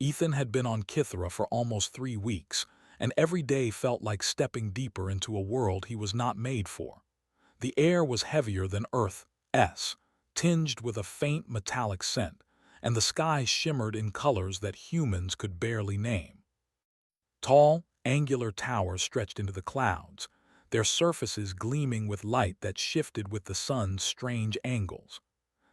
Ethan had been on Kithra for almost 3 weeks, and every day felt like stepping deeper into a world he was not made for. The air was heavier than Earth's, tinged with a faint metallic scent, and the sky shimmered in colors that humans could barely name. Tall, angular towers stretched into the clouds, their surfaces gleaming with light that shifted with the sun's strange angles.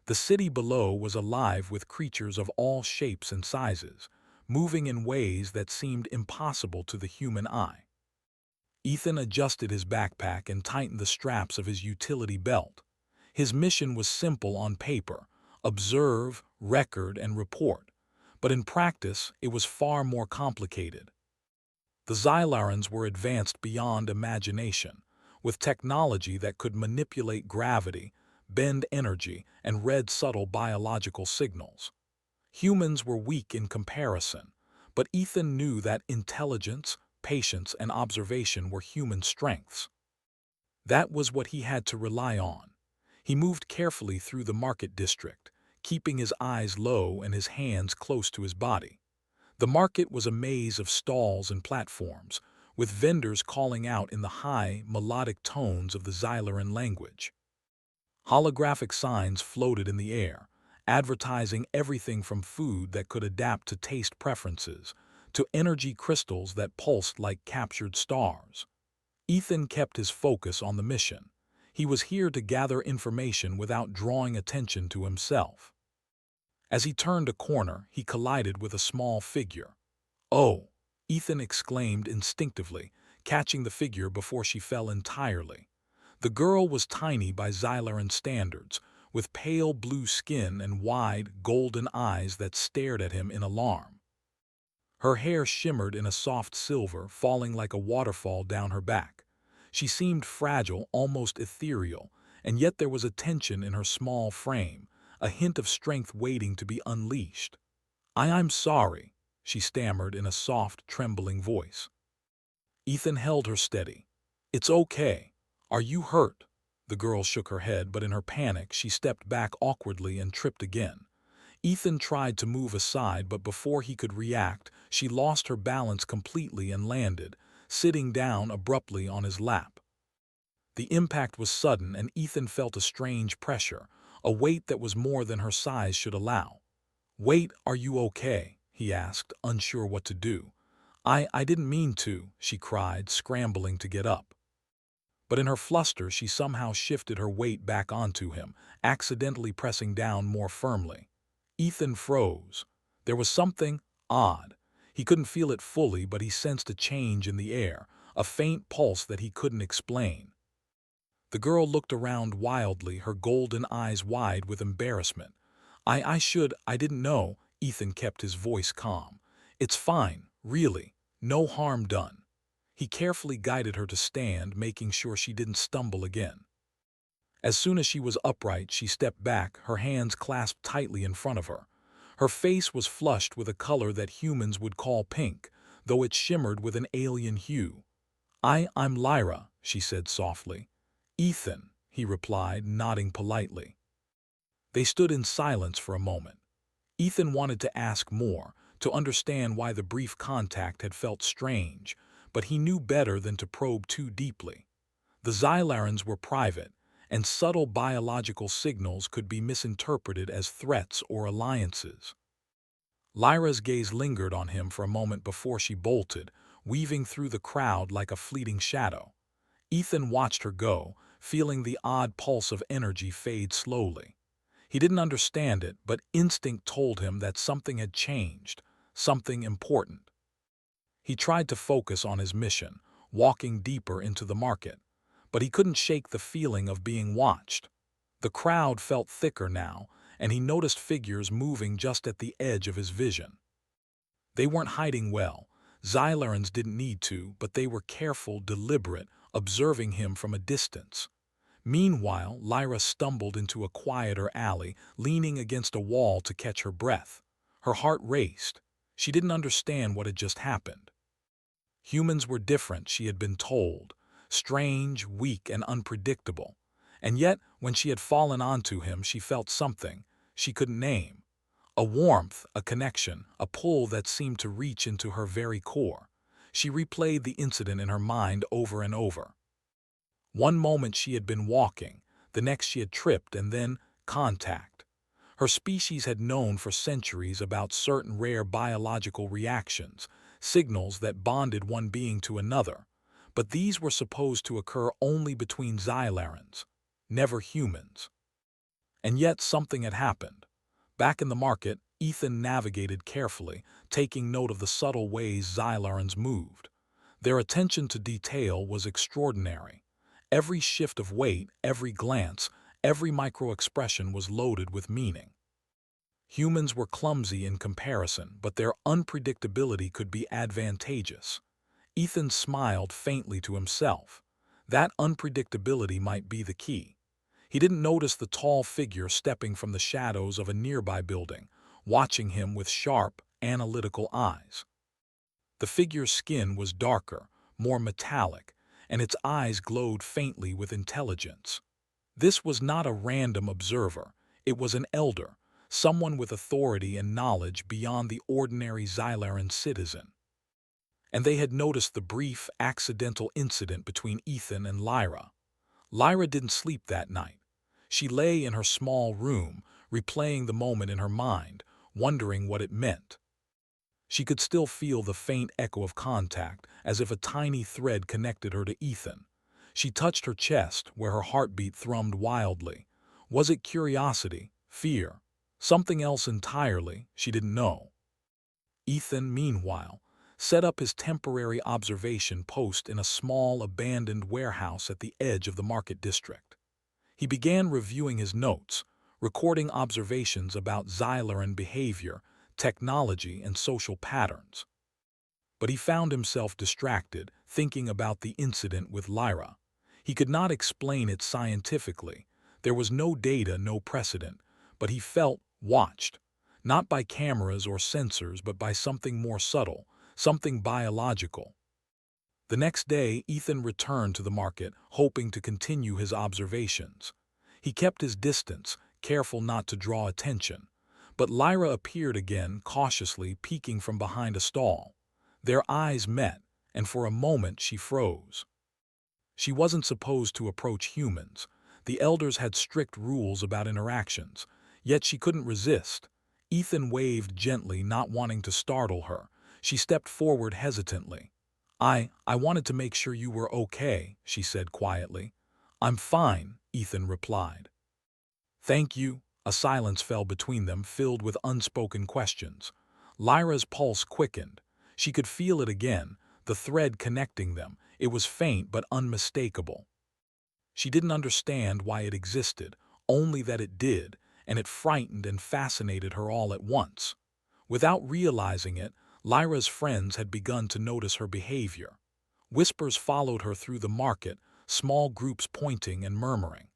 The city below was alive with creatures of all shapes and sizes, moving in ways that seemed impossible to the human eye. Ethan adjusted his backpack and tightened the straps of his utility belt. His mission was simple on paper: observe, record, and report. But in practice, it was far more complicated. The Xylarans were advanced beyond imagination, with technology that could manipulate gravity, bend energy, and read subtle biological signals. Humans were weak in comparison, but Ethan knew that intelligence, patience, and observation were human strengths. That was what he had to rely on. He moved carefully through the market district, keeping his eyes low and his hands close to his body. The market was a maze of stalls and platforms, with vendors calling out in the high, melodic tones of the Xylaran language. Holographic signs floated in the air, advertising everything from food that could adapt to taste preferences to energy crystals that pulsed like captured stars. Ethan kept his focus on the mission. He was here to gather information without drawing attention to himself. As he turned a corner, he collided with a small figure. "Oh!" Ethan exclaimed instinctively, catching the figure before she fell entirely. The girl was tiny by Xylaran standards, with pale blue skin and wide, golden eyes that stared at him in alarm. Her hair shimmered in a soft silver, falling like a waterfall down her back. She seemed fragile, almost ethereal, and yet there was a tension in her small frame, a hint of strength waiting to be unleashed. I'm sorry," she stammered in a soft, trembling voice. Ethan held her steady. "It's okay. Are you hurt?" The girl shook her head, but in her panic she stepped back awkwardly and tripped again. Ethan tried to move aside, but before he could react, she lost her balance completely and landed, sitting down abruptly on his lap. The impact was sudden, and Ethan felt a strange pressure, a weight that was more than her size should allow. "Wait, are you okay?" he asked, unsure what to do. I didn't mean to," she cried, scrambling to get up. But in her fluster she somehow shifted her weight back onto him, accidentally pressing down more firmly. Ethan froze. There was something odd. He couldn't feel it fully, but he sensed a change in the air, a faint pulse that he couldn't explain. The girl looked around wildly, her golden eyes wide with embarrassment. I didn't know." Ethan kept his voice calm. "It's fine, really. No harm done." He carefully guided her to stand, making sure she didn't stumble again. As soon as she was upright, she stepped back, her hands clasped tightly in front of her. Her face was flushed with a color that humans would call pink, though it shimmered with an alien hue. I'm Lyra," she said softly. "Ethan," he replied, nodding politely. They stood in silence for a moment. Ethan wanted to ask more, to understand why the brief contact had felt strange, but he knew better than to probe too deeply. The Xylarans were private, and subtle biological signals could be misinterpreted as threats or alliances. Lyra's gaze lingered on him for a moment before she bolted, weaving through the crowd like a fleeting shadow. Ethan watched her go, feeling the odd pulse of energy fade slowly. He didn't understand it, but instinct told him that something had changed, something important. He tried to focus on his mission, walking deeper into the market, but he couldn't shake the feeling of being watched. The crowd felt thicker now, and he noticed figures moving just at the edge of his vision. They weren't hiding well. Xylarans didn't need to, but they were careful, deliberate, observing him from a distance. Meanwhile, Lyra stumbled into a quieter alley, leaning against a wall to catch her breath. Her heart raced. She didn't understand what had just happened. Humans were different, she had been told, strange, weak, and unpredictable. And yet, when she had fallen onto him, she felt something she couldn't name. A warmth, a connection, a pull that seemed to reach into her very core. She replayed the incident in her mind over and over. One moment she had been walking, the next she had tripped, and then contact. Her species had known for centuries about certain rare biological reactions, signals that bonded one being to another, but these were supposed to occur only between Xylarans, never humans. And yet something had happened. Back in the market, Ethan navigated carefully, taking note of the subtle ways Xylarans moved. Their attention to detail was extraordinary. Every shift of weight, every glance, every micro-expression was loaded with meaning. Humans were clumsy in comparison, but their unpredictability could be advantageous. Ethan smiled faintly to himself. That unpredictability might be the key. He didn't notice the tall figure stepping from the shadows of a nearby building, watching him with sharp, analytical eyes. The figure's skin was darker, more metallic, and its eyes glowed faintly with intelligence. This was not a random observer. It was an elder, someone with authority and knowledge beyond the ordinary Xylaran citizen. And they had noticed the brief, accidental incident between Ethan and Lyra. Lyra didn't sleep that night. She lay in her small room, replaying the moment in her mind, wondering what it meant. She could still feel the faint echo of contact, as if a tiny thread connected her to Ethan. She touched her chest, where her heartbeat thrummed wildly. Was it curiosity, fear, something else entirely? She didn't know. Ethan, meanwhile, set up his temporary observation post in a small, abandoned warehouse at the edge of the market district. He began reviewing his notes, recording observations about Xylaran behavior, technology, and social patterns. But he found himself distracted, thinking about the incident with Lyra. He could not explain it scientifically. There was no data, no precedent, but he felt watched, not by cameras or sensors, but by something more subtle, something biological. The next day, Ethan returned to the market, hoping to continue his observations. He kept his distance, careful not to draw attention. But Lyra appeared again, cautiously peeking from behind a stall. Their eyes met, and for a moment she froze. She wasn't supposed to approach humans. The elders had strict rules about interactions, yet she couldn't resist. Ethan waved gently, not wanting to startle her. She stepped forward hesitantly. I wanted to make sure you were okay," she said quietly. "I'm fine," Ethan replied. "Thank you." A silence fell between them, filled with unspoken questions. Lyra's pulse quickened. She could feel it again, the thread connecting them. It was faint but unmistakable. She didn't understand why it existed, only that it did, and it frightened and fascinated her all at once. Without realizing it, Lyra's friends had begun to notice her behavior. Whispers followed her through the market, small groups pointing and murmuring.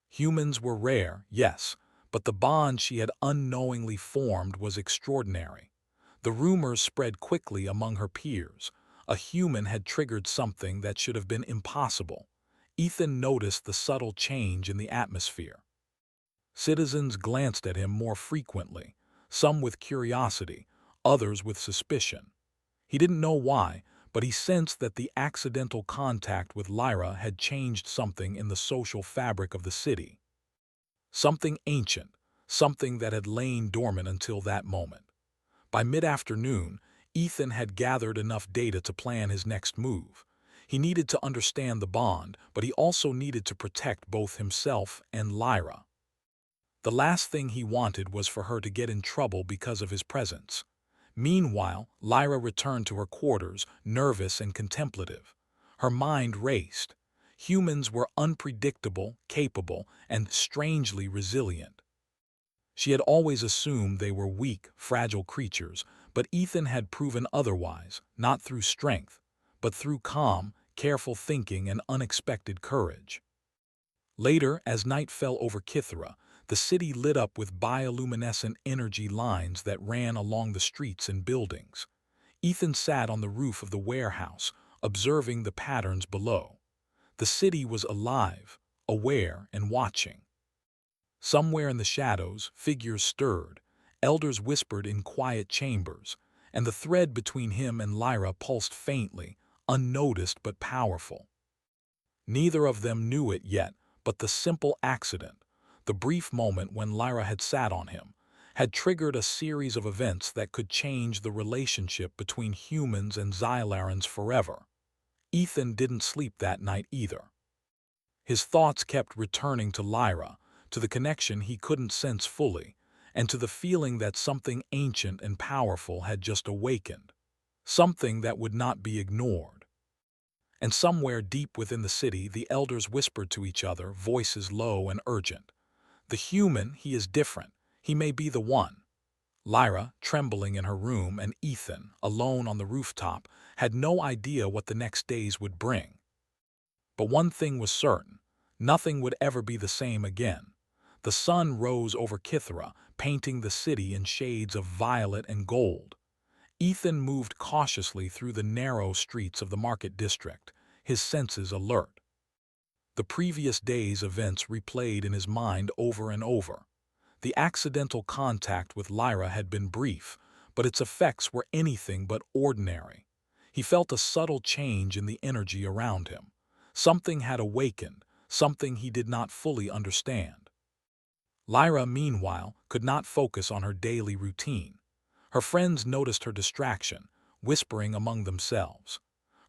Humans were rare, yes, but the bond she had unknowingly formed was extraordinary. The rumors spread quickly among her peers. A human had triggered something that should have been impossible. Ethan noticed the subtle change in the atmosphere. Citizens glanced at him more frequently, some with curiosity, others with suspicion. He didn't know why, but he sensed that the accidental contact with Lyra had changed something in the social fabric of the city. Something ancient, something that had lain dormant until that moment. By mid-afternoon, Ethan had gathered enough data to plan his next move. He needed to understand the bond, but he also needed to protect both himself and Lyra. The last thing he wanted was for her to get in trouble because of his presence. Meanwhile, Lyra returned to her quarters, nervous and contemplative. Her mind raced. Humans were unpredictable, capable, and strangely resilient. She had always assumed they were weak, fragile creatures, but Ethan had proven otherwise, not through strength, but through calm, careful thinking and unexpected courage. Later, as night fell over Kithra, the city lit up with bioluminescent energy lines that ran along the streets and buildings. Ethan sat on the roof of the warehouse, observing the patterns below. The city was alive, aware, and watching. Somewhere in the shadows, figures stirred, Elders whispered in quiet chambers, and the thread between him and Lyra pulsed faintly, unnoticed but powerful. Neither of them knew it yet, but the simple accident, the brief moment when Lyra had sat on him, had triggered a series of events that could change the relationship between humans and Xylarans forever. Ethan didn't sleep that night either. His thoughts kept returning to Lyra, to the connection he couldn't sense fully, and to the feeling that something ancient and powerful had just awakened, something that would not be ignored. And somewhere deep within the city, the elders whispered to each other, voices low and urgent. The human, he is different. He may be the one. Lyra, trembling in her room, and Ethan, alone on the rooftop, had no idea what the next days would bring. But one thing was certain. Nothing would ever be the same again. The sun rose over Kithra, painting the city in shades of violet and gold. Ethan moved cautiously through the narrow streets of the market district, his senses alert. The previous day's events replayed in his mind over and over. The accidental contact with Lyra had been brief, but its effects were anything but ordinary. He felt a subtle change in the energy around him. Something had awakened, something he did not fully understand. Lyra, meanwhile, could not focus on her daily routine. Her friends noticed her distraction, whispering among themselves.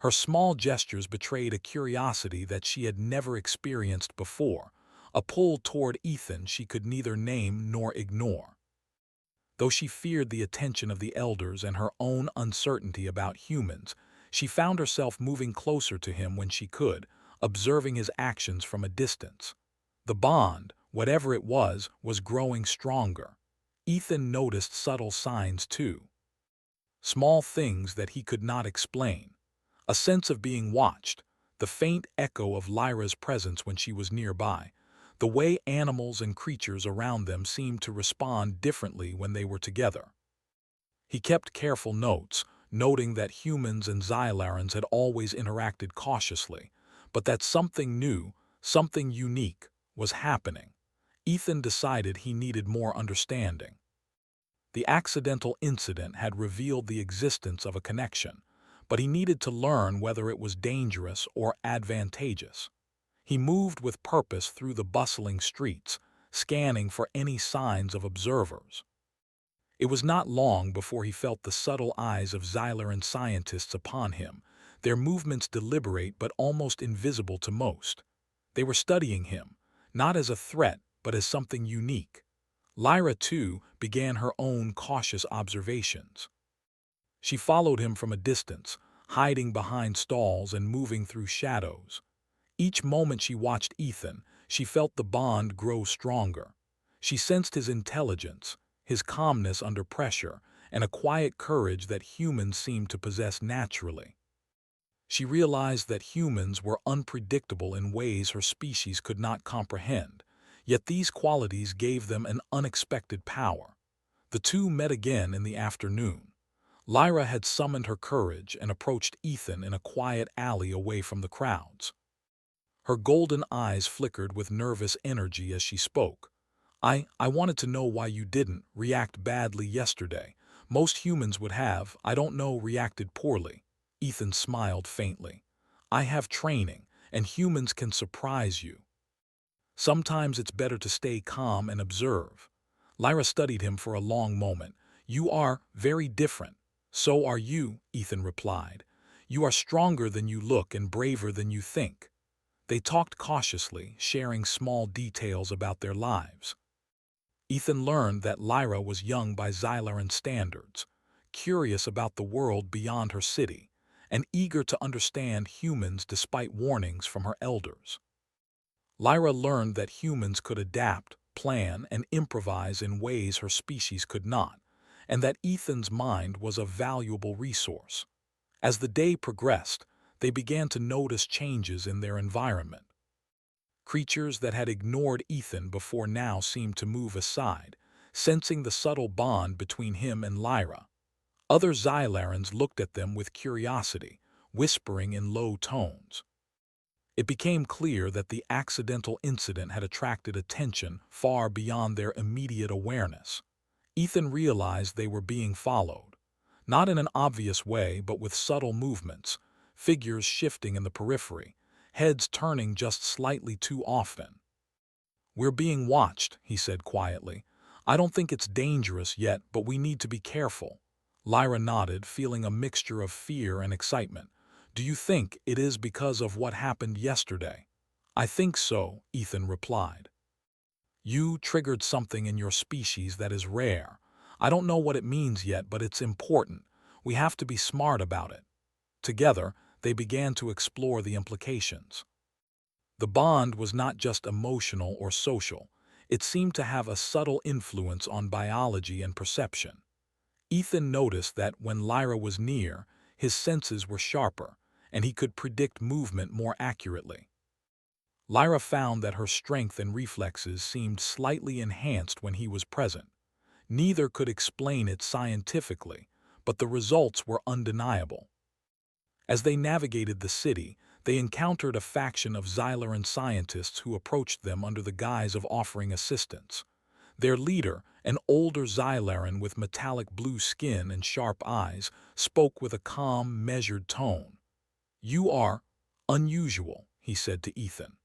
Her small gestures betrayed a curiosity that she had never experienced before, a pull toward Ethan she could neither name nor ignore. Though she feared the attention of the elders and her own uncertainty about humans, she found herself moving closer to him when she could, observing his actions from a distance. The bond, whatever it was growing stronger. Ethan noticed subtle signs too. Small things that he could not explain. A sense of being watched, the faint echo of Lyra's presence when she was nearby, the way animals and creatures around them seemed to respond differently when they were together. He kept careful notes, noting that humans and Xylarans had always interacted cautiously, but that something new, something unique, was happening. Ethan decided he needed more understanding. The accidental incident had revealed the existence of a connection, but he needed to learn whether it was dangerous or advantageous. He moved with purpose through the bustling streets, scanning for any signs of observers. It was not long before he felt the subtle eyes of Xylaran scientists upon him, their movements deliberate but almost invisible to most. They were studying him, not as a threat but as something unique. Lyra, too, began her own cautious observations. She followed him from a distance, hiding behind stalls and moving through shadows. Each moment she watched Ethan, she felt the bond grow stronger. She sensed his intelligence, his calmness under pressure, and a quiet courage that humans seemed to possess naturally. She realized that humans were unpredictable in ways her species could not comprehend, yet these qualities gave them an unexpected power. The two met again in the afternoon. Lyra had summoned her courage and approached Ethan in a quiet alley away from the crowds. Her golden eyes flickered with nervous energy as she spoke. I wanted to know why you didn't react badly yesterday. Most humans would have, I don't know, reacted poorly. Ethan smiled faintly. I have training, and humans can surprise you. Sometimes it's better to stay calm and observe. Lyra studied him for a long moment. You are very different. So are you, Ethan replied. You are stronger than you look and braver than you think. They talked cautiously, sharing small details about their lives. Ethan learned that Lyra was young by Xylaran standards, curious about the world beyond her city, and eager to understand humans despite warnings from her elders. Lyra learned that humans could adapt, plan, and improvise in ways her species could not, and that Ethan's mind was a valuable resource. As the day progressed, they began to notice changes in their environment. Creatures that had ignored Ethan before now seemed to move aside, sensing the subtle bond between him and Lyra. Other Xylarans looked at them with curiosity, whispering in low tones. It became clear that the accidental incident had attracted attention far beyond their immediate awareness. Ethan realized they were being followed. Not in an obvious way, but with subtle movements, figures shifting in the periphery, heads turning just slightly too often. "We're being watched," he said quietly. "I don't think it's dangerous yet, but we need to be careful." Lyra nodded, feeling a mixture of fear and excitement. "Do you think it is because of what happened yesterday?" "I think so," Ethan replied. "You triggered something in your species that is rare. I don't know what it means yet, but it's important. We have to be smart about it." Together, they began to explore the implications. The bond was not just emotional or social. It seemed to have a subtle influence on biology and perception. Ethan noticed that when Lyra was near, his senses were sharper, and he could predict movement more accurately. Lyra found that her strength and reflexes seemed slightly enhanced when he was present. Neither could explain it scientifically, but the results were undeniable. As they navigated the city, they encountered a faction of Xylaran scientists who approached them under the guise of offering assistance. Their leader, an older Xylaran with metallic blue skin and sharp eyes, spoke with a calm, measured tone. "You are unusual," he said to Ethan.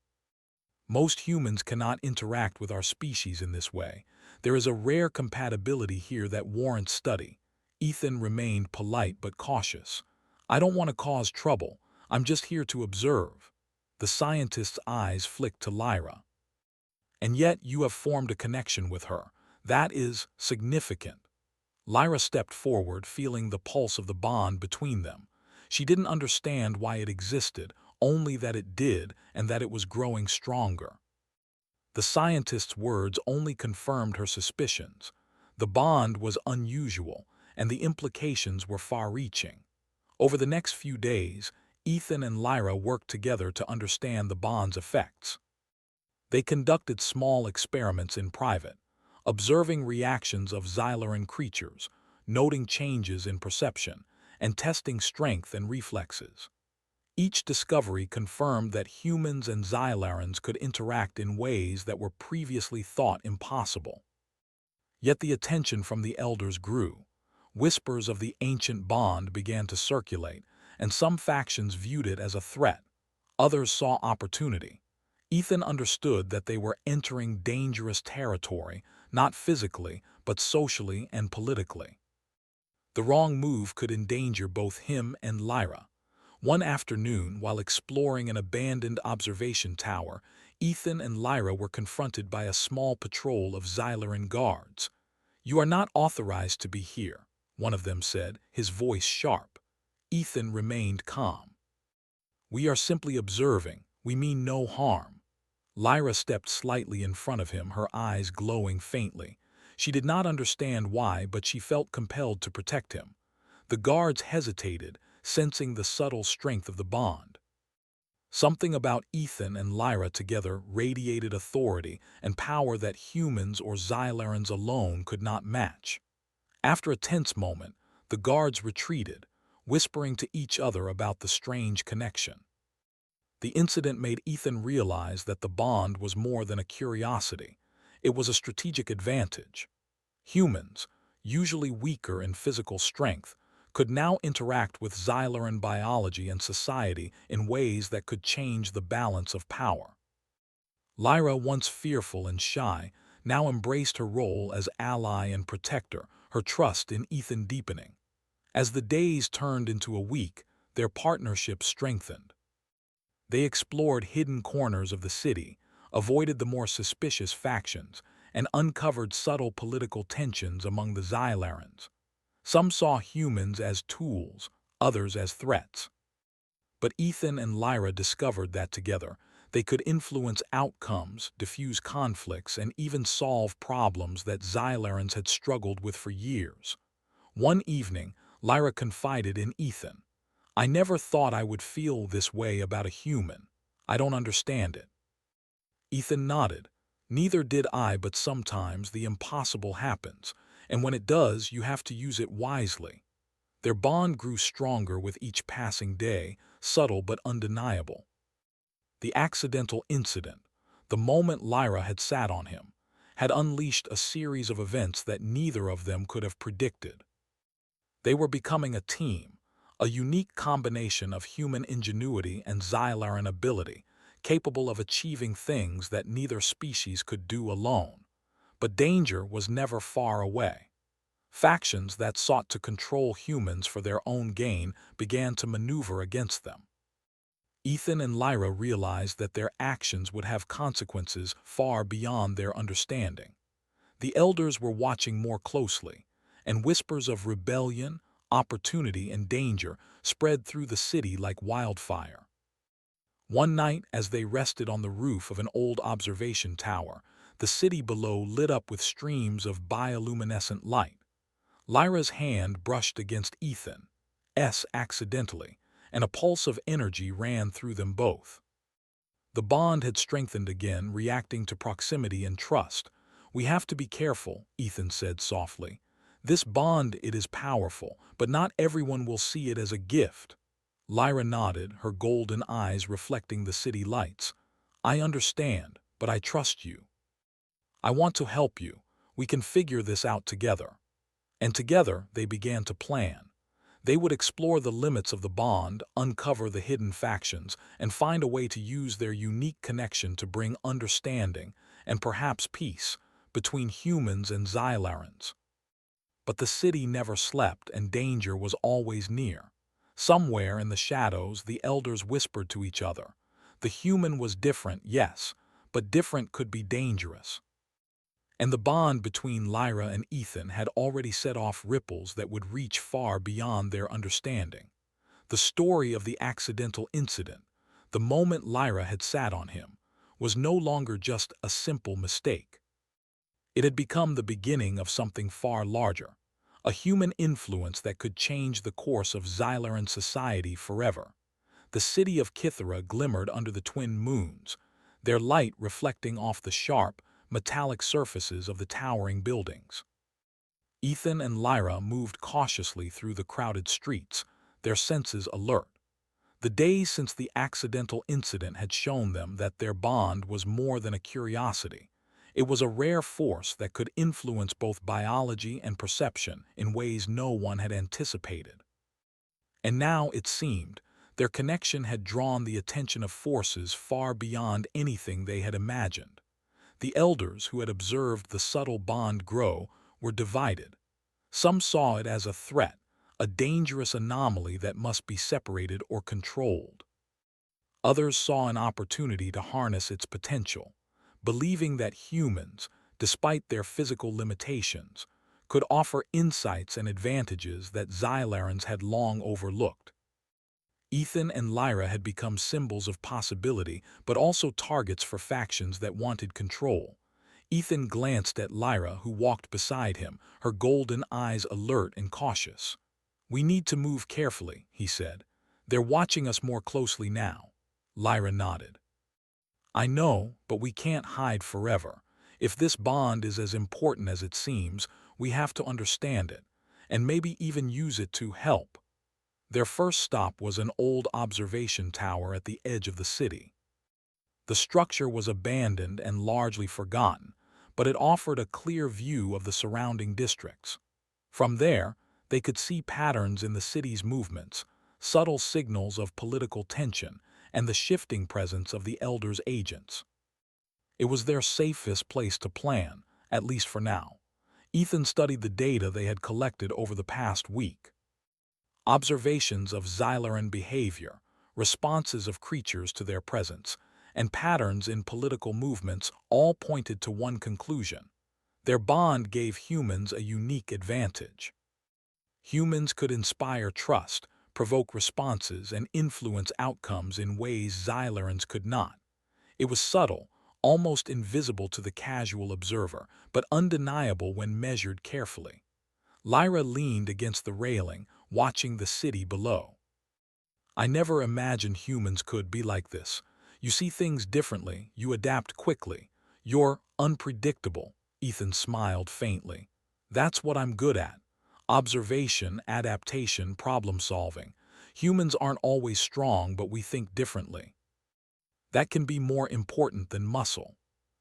"Most humans cannot interact with our species in this way. There is a rare compatibility here that warrants study." Ethan remained polite but cautious. "I don't want to cause trouble. I'm just here to observe." The scientist's eyes flicked to Lyra. "And yet you have formed a connection with her. That is significant." Lyra stepped forward, feeling the pulse of the bond between them. She didn't understand why it existed, only that it did and that it was growing stronger. The scientist's words only confirmed her suspicions. The bond was unusual, and the implications were far-reaching. Over the next few days, Ethan and Lyra worked together to understand the bond's effects. They conducted small experiments in private, observing reactions of Xylaran creatures, noting changes in perception, and testing strength and reflexes. Each discovery confirmed that humans and Xylarans could interact in ways that were previously thought impossible. Yet the attention from the elders grew. Whispers of the ancient bond began to circulate, and some factions viewed it as a threat. Others saw opportunity. Ethan understood that they were entering dangerous territory, not physically, but socially and politically. The wrong move could endanger both him and Lyra. One afternoon, while exploring an abandoned observation tower, Ethan and Lyra were confronted by a small patrol of Xylaran guards. "You are not authorized to be here," one of them said, his voice sharp. Ethan remained calm. "We are simply observing. We mean no harm." Lyra stepped slightly in front of him, her eyes glowing faintly. She did not understand why, but she felt compelled to protect him. The guards hesitated, sensing the subtle strength of the bond. Something about Ethan and Lyra together radiated authority and power that humans or Xylarans alone could not match. After a tense moment, the guards retreated, whispering to each other about the strange connection. The incident made Ethan realize that the bond was more than a curiosity. It was a strategic advantage. Humans, usually weaker in physical strength, could now interact with Xylaran biology and society in ways that could change the balance of power. Lyra, once fearful and shy, now embraced her role as ally and protector, her trust in Ethan deepening. As the days turned into a week, their partnership strengthened. They explored hidden corners of the city, avoided the more suspicious factions, and uncovered subtle political tensions among the Xylarans. Some saw humans as tools, others as threats. But Ethan and Lyra discovered that together, they could influence outcomes, diffuse conflicts, and even solve problems that Xylarans had struggled with for years. One evening, Lyra confided in Ethan. "I never thought I would feel this way about a human. I don't understand it." Ethan nodded. "Neither did I, but sometimes the impossible happens, and when it does, you have to use it wisely." Their bond grew stronger with each passing day, subtle but undeniable. The accidental incident, the moment Lyra had sat on him, had unleashed a series of events that neither of them could have predicted. They were becoming a team, a unique combination of human ingenuity and Xylaran ability, capable of achieving things that neither species could do alone. But danger was never far away. Factions that sought to control humans for their own gain began to maneuver against them. Ethan and Lyra realized that their actions would have consequences far beyond their understanding. The elders were watching more closely, and whispers of rebellion, opportunity, and danger spread through the city like wildfire. One night, as they rested on the roof of an old observation tower, the city below lit up with streams of bioluminescent light. Lyra's hand brushed against Ethan's accidentally, and a pulse of energy ran through them both. The bond had strengthened again, reacting to proximity and trust. "We have to be careful," Ethan said softly. "This bond, it is powerful, but not everyone will see it as a gift." Lyra nodded, her golden eyes reflecting the city lights. "I understand, but I trust you. I want to help you. We can figure this out together." And together they began to plan. They would explore the limits of the bond, uncover the hidden factions, and find a way to use their unique connection to bring understanding, and perhaps peace, between humans and Xylarans. But the city never slept, and danger was always near. Somewhere in the shadows, the elders whispered to each other. The human was different, yes, but different could be dangerous. And the bond between Lyra and Ethan had already set off ripples that would reach far beyond their understanding. The story of the accidental incident, the moment Lyra had sat on him, was no longer just a simple mistake. It had become the beginning of something far larger, a human influence that could change the course of Xylaran society forever. The city of Kythera glimmered under the twin moons, their light reflecting off the sharp, metallic surfaces of the towering buildings. Ethan and Lyra moved cautiously through the crowded streets, their senses alert. The days since the accidental incident had shown them that their bond was more than a curiosity. It was a rare force that could influence both biology and perception in ways no one had anticipated. And now, it seemed, their connection had drawn the attention of forces far beyond anything they had imagined. The elders who had observed the subtle bond grow were divided. Some saw it as a threat, a dangerous anomaly that must be separated or controlled. Others saw an opportunity to harness its potential, believing that humans, despite their physical limitations, could offer insights and advantages that Xylarans had long overlooked. Ethan and Lyra had become symbols of possibility, but also targets for factions that wanted control. Ethan glanced at Lyra, who walked beside him, her golden eyes alert and cautious. "We need to move carefully," he said. "They're watching us more closely now." Lyra nodded. "I know, but we can't hide forever. If this bond is as important as it seems, we have to understand it, and maybe even use it to help." Their first stop was an old observation tower at the edge of the city. The structure was abandoned and largely forgotten, but it offered a clear view of the surrounding districts. From there, they could see patterns in the city's movements, subtle signals of political tension, and the shifting presence of the elders' agents. It was their safest place to plan, at least for now. Ethan studied the data they had collected over the past week. Observations of Xylaran behavior, responses of creatures to their presence, and patterns in political movements all pointed to one conclusion. Their bond gave humans a unique advantage. Humans could inspire trust, provoke responses, and influence outcomes in ways Xylarans could not. It was subtle, almost invisible to the casual observer, but undeniable when measured carefully. Lyra leaned against the railing, watching the city below. "I never imagined humans could be like this. You see things differently, you adapt quickly. You're unpredictable," Ethan smiled faintly. "That's what I'm good at. Observation, adaptation, problem solving. Humans aren't always strong, but we think differently. That can be more important than muscle."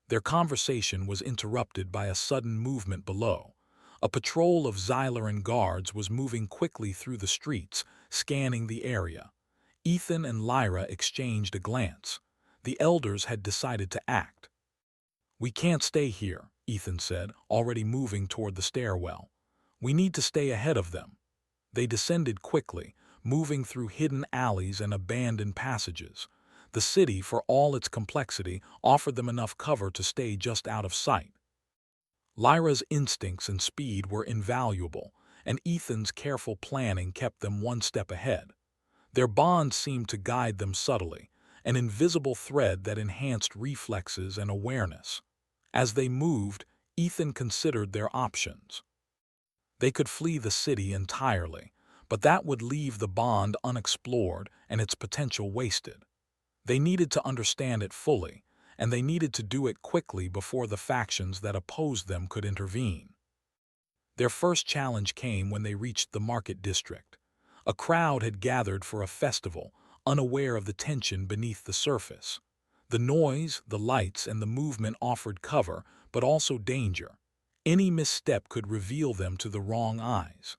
Their conversation was interrupted by a sudden movement below. A patrol of Xyleran guards was moving quickly through the streets, scanning the area. Ethan and Lyra exchanged a glance. The elders had decided to act. "We can't stay here," Ethan said, already moving toward the stairwell. "We need to stay ahead of them." They descended quickly, moving through hidden alleys and abandoned passages. The city, for all its complexity, offered them enough cover to stay just out of sight. Lyra's instincts and speed were invaluable, and Ethan's careful planning kept them one step ahead. Their bond seemed to guide them subtly, an invisible thread that enhanced reflexes and awareness. As they moved, Ethan considered their options. They could flee the city entirely, but that would leave the bond unexplored and its potential wasted. They needed to understand it fully, and they needed to do it quickly before the factions that opposed them could intervene. Their first challenge came when they reached the market district. A crowd had gathered for a festival, unaware of the tension beneath the surface. The noise, the lights, and the movement offered cover, but also danger. Any misstep could reveal them to the wrong eyes.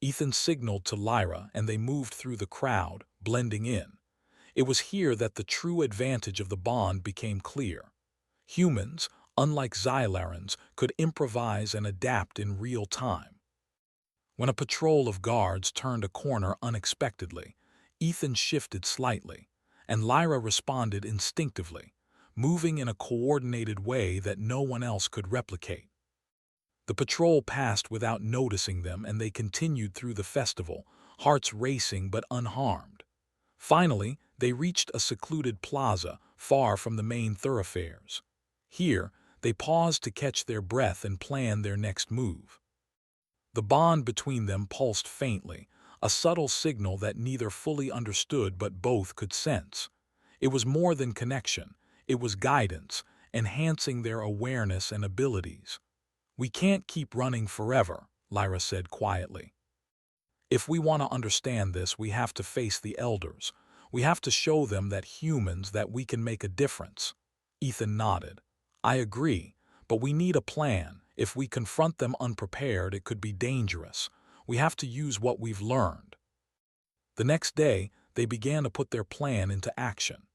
Ethan signaled to Lyra, and they moved through the crowd, blending in. It was here that the true advantage of the bond became clear. Humans, unlike Xylarans, could improvise and adapt in real time. When a patrol of guards turned a corner unexpectedly, Ethan shifted slightly, and Lyra responded instinctively, moving in a coordinated way that no one else could replicate. The patrol passed without noticing them, and they continued through the festival, hearts racing but unharmed. Finally, they reached a secluded plaza, far from the main thoroughfares. Here, they paused to catch their breath and plan their next move. The bond between them pulsed faintly, a subtle signal that neither fully understood but both could sense. It was more than connection, it was guidance, enhancing their awareness and abilities. "We can't keep running forever," Lyra said quietly. "If we want to understand this, we have to face the elders. We have to show them that we can make a difference." Ethan nodded. "I agree, but we need a plan. If we confront them unprepared, it could be dangerous. We have to use what we've learned." The next day, they began to put their plan into action.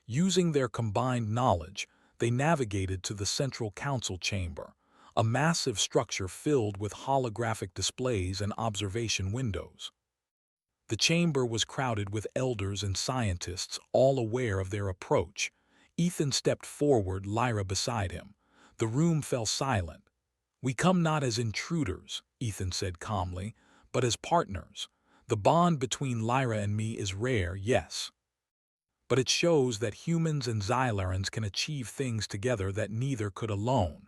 Using their combined knowledge, they navigated to the central council chamber, a massive structure filled with holographic displays and observation windows. The chamber was crowded with elders and scientists, all aware of their approach. Ethan stepped forward, Lyra beside him. The room fell silent. "We come not as intruders," Ethan said calmly, "but as partners. The bond between Lyra and me is rare, yes, but it shows that humans and Xylarans can achieve things together that neither could alone."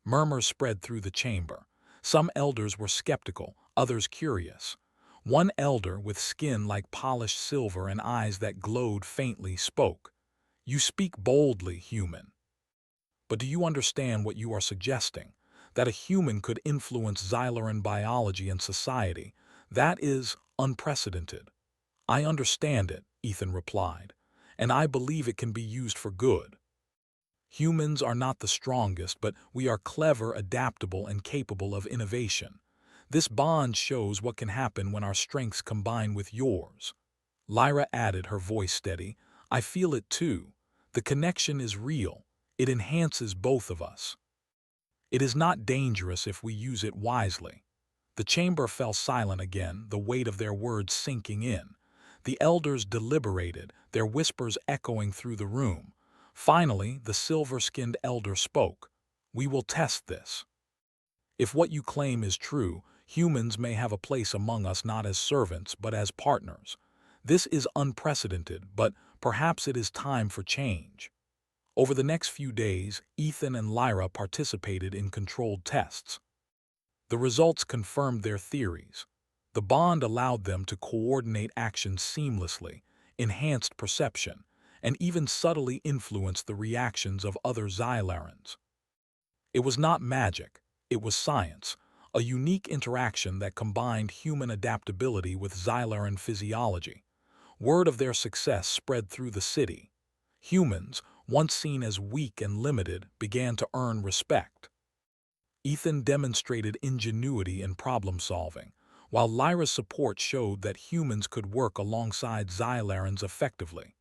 Murmurs spread through the chamber. Some elders were skeptical, others curious. One elder, with skin like polished silver and eyes that glowed faintly, spoke. "You speak boldly, human. But do you understand what you are suggesting? That a human could influence Xylaran biology and society? That is unprecedented." "I understand it," Ethan replied, "and I believe it can be used for good. Humans are not the strongest, but we are clever, adaptable, and capable of innovation. This bond shows what can happen when our strengths combine with yours." Lyra added, her voice steady, "I feel it too. The connection is real. It enhances both of us. It is not dangerous if we use it wisely." The chamber fell silent again, the weight of their words sinking in. The elders deliberated, their whispers echoing through the room. Finally, the silver-skinned elder spoke. "We will test this. If what you claim is true, humans may have a place among us, not as servants, but as partners. This is unprecedented, but perhaps it is time for change." Over the next few days, Ethan and Lyra participated in controlled tests. The results confirmed their theories. The bond allowed them to coordinate actions seamlessly, enhanced perception, and even subtly influenced the reactions of other Xylarans. It was not magic, it was science, a unique interaction that combined human adaptability with Xylaran physiology. Word of their success spread through the city. Humans, once seen as weak and limited, began to earn respect. Ethan demonstrated ingenuity in problem-solving, while Lyra's support showed that humans could work alongside Xylarans effectively.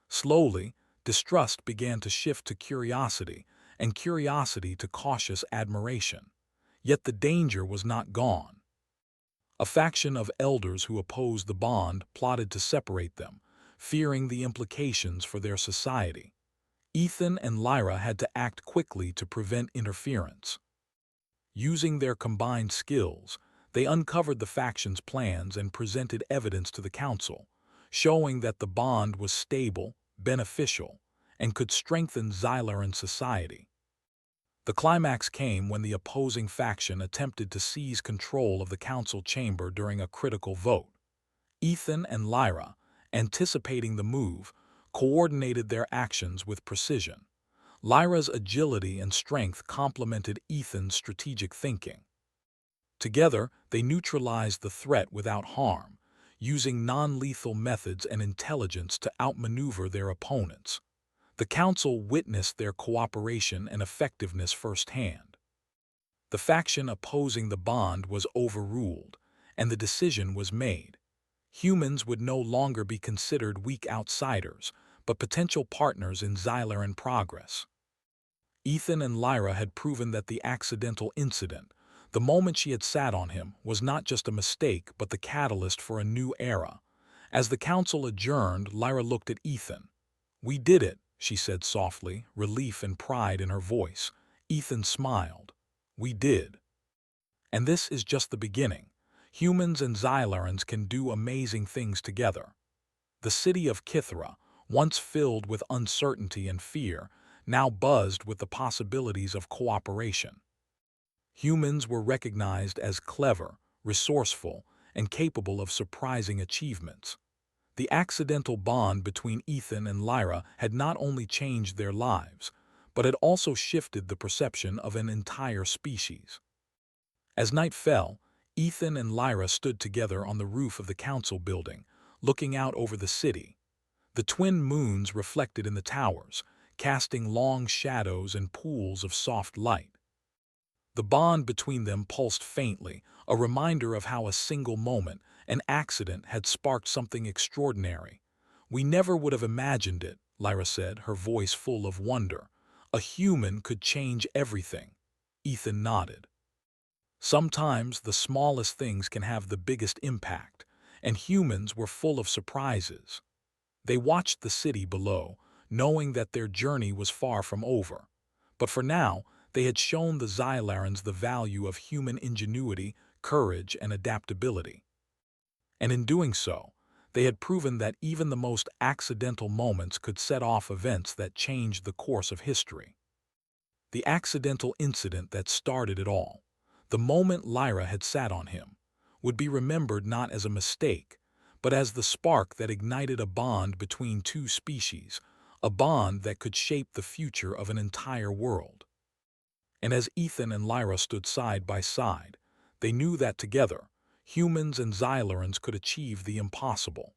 Slowly, distrust began to shift to curiosity, and curiosity to cautious admiration. Yet the danger was not gone. A faction of elders who opposed the bond plotted to separate them, fearing the implications for their society. Ethan and Lyra had to act quickly to prevent interference. Using their combined skills, they uncovered the faction's plans and presented evidence to the council, showing that the bond was stable, beneficial, and could strengthen Xylaran society. The climax came when the opposing faction attempted to seize control of the council chamber during a critical vote. Ethan and Lyra, anticipating the move, coordinated their actions with precision. Lyra's agility and strength complemented Ethan's strategic thinking. Together, they neutralized the threat without harm, using non-lethal methods and intelligence to outmaneuver their opponents. The council witnessed their cooperation and effectiveness firsthand. The faction opposing the bond was overruled, and the decision was made. Humans would no longer be considered weak outsiders, but potential partners in Xylaran progress. Ethan and Lyra had proven that the accidental incident, the moment she had sat on him, was not just a mistake but the catalyst for a new era. As the council adjourned, Lyra looked at Ethan. "We did it," she said softly, relief and pride in her voice. Ethan smiled. "We did. And this is just the beginning. Humans and Xylarans can do amazing things together." The city of Kithra, once filled with uncertainty and fear, now buzzed with the possibilities of cooperation. Humans were recognized as clever, resourceful, and capable of surprising achievements. The accidental bond between Ethan and Lyra had not only changed their lives, but had also shifted the perception of an entire species. As night fell, Ethan and Lyra stood together on the roof of the council building, looking out over the city. The twin moons reflected in the towers, casting long shadows and pools of soft light. The bond between them pulsed faintly, a reminder of how a single moment, an accident, had sparked something extraordinary. "We never would have imagined it," Lyra said, her voice full of wonder. "A human could change everything." Ethan nodded. Sometimes the smallest things can have the biggest impact, and humans were full of surprises. They watched the city below, knowing that their journey was far from over. But for now, they had shown the Xylarans the value of human ingenuity, courage, and adaptability. And in doing so, they had proven that even the most accidental moments could set off events that changed the course of history. The accidental incident that started it all, the moment Lyra had sat on him, would be remembered not as a mistake, but as the spark that ignited a bond between two species, a bond that could shape the future of an entire world. And as Ethan and Lyra stood side by side, they knew that together, humans and Xylarans could achieve the impossible.